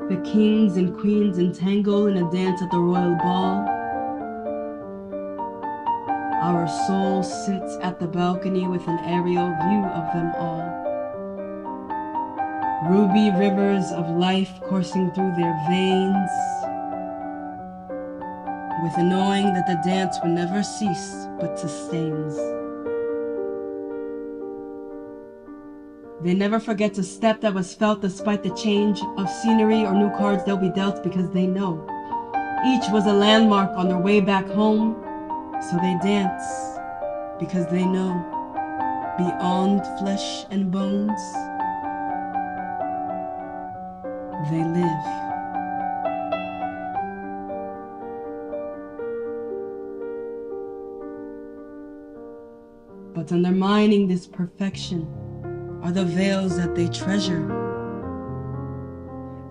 The kings and queens entangle in a dance at the royal ball. Our soul sits at the balcony with an aerial view of them all. Ruby rivers of life coursing through their veins, with a knowing that the dance will never cease but sustains. They never forget a step that was felt despite the change of scenery or new cards they'll be dealt, because they know each was a landmark on their way back home. So they dance because they know beyond flesh and bones, they live. But undermining this perfection are the veils that they treasure.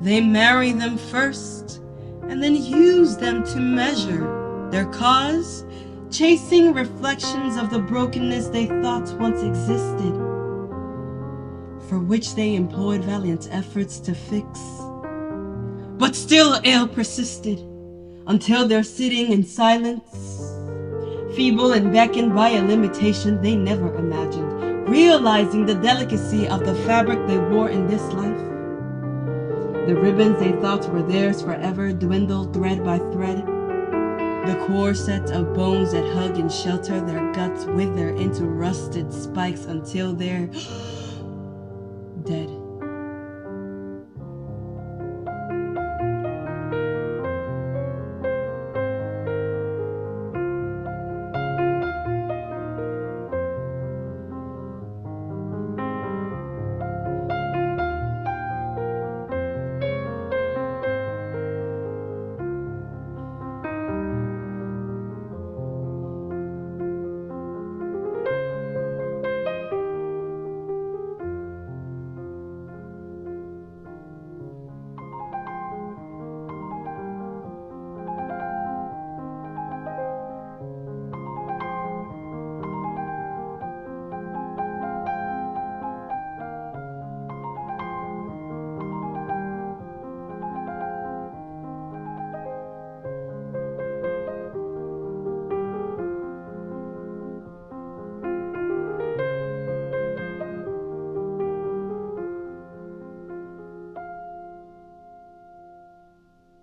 They marry them first and then use them to measure their cause, chasing reflections of the brokenness they thought once existed, for which they employed valiant efforts to fix. But still ill persisted, until they're sitting in silence, feeble and beckoned by a limitation they never imagined, realizing the delicacy of the fabric they wore in this life. The ribbons they thought were theirs forever dwindled thread by thread. The corset of bones that hug and shelter their guts wither into rusted spikes until they're dead.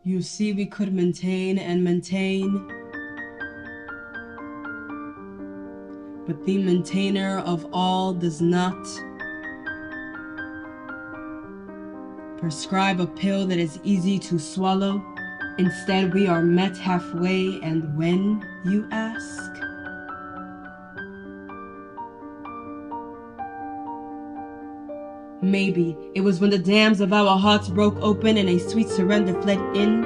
You see, we could maintain and maintain, but the maintainer of all does not prescribe a pill that is easy to swallow. Instead, we are met halfway, and when you ask, maybe it was when the dams of our hearts broke open and a sweet surrender fled in.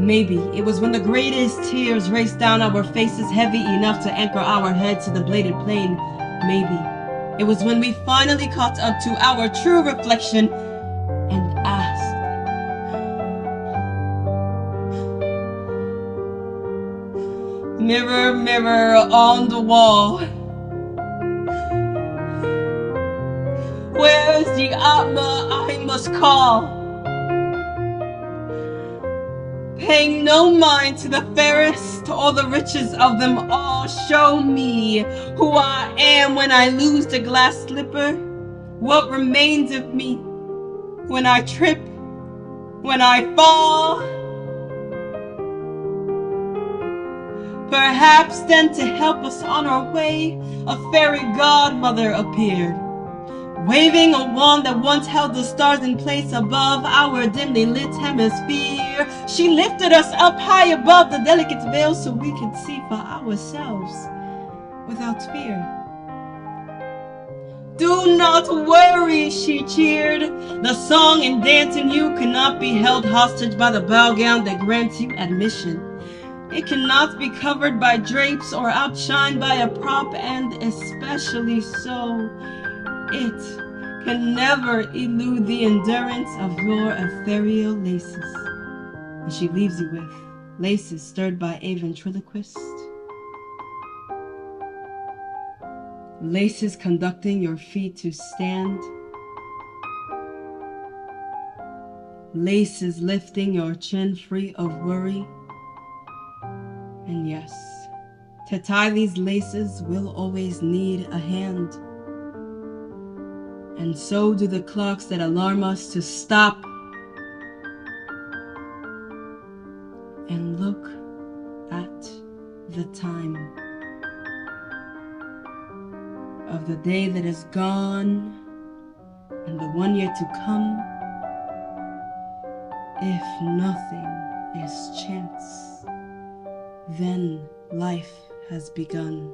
Maybe it was when the greatest tears raced down our faces, heavy enough to anchor our heads to the bladed plain. Maybe it was when we finally caught up to our true reflection and asked, mirror, mirror on the wall, where's the Atma I must call? Paying no mind to the fairest or the richest of them all, show me who I am when I lose the glass slipper. What remains of me when I trip, when I fall? Perhaps then, to help us on our way, a fairy godmother appeared, waving a wand that once held the stars in place above our dimly lit hemisphere. She lifted us up high above the delicate veil so we could see for ourselves without fear. Do not worry, she cheered. The song and dance in you cannot be held hostage by the ball gown that grants you admission. It cannot be covered by drapes or outshined by a prop, and especially so, it can never elude the endurance of your ethereal laces. And she leaves you with laces stirred by a ventriloquist, laces conducting your feet to stand, laces lifting your chin free of worry. And yes, to tie these laces, we'll always need a hand. And so do the clocks that alarm us to stop and look at the time of the day that is gone and the one yet to come. If nothing is chance, then life has begun.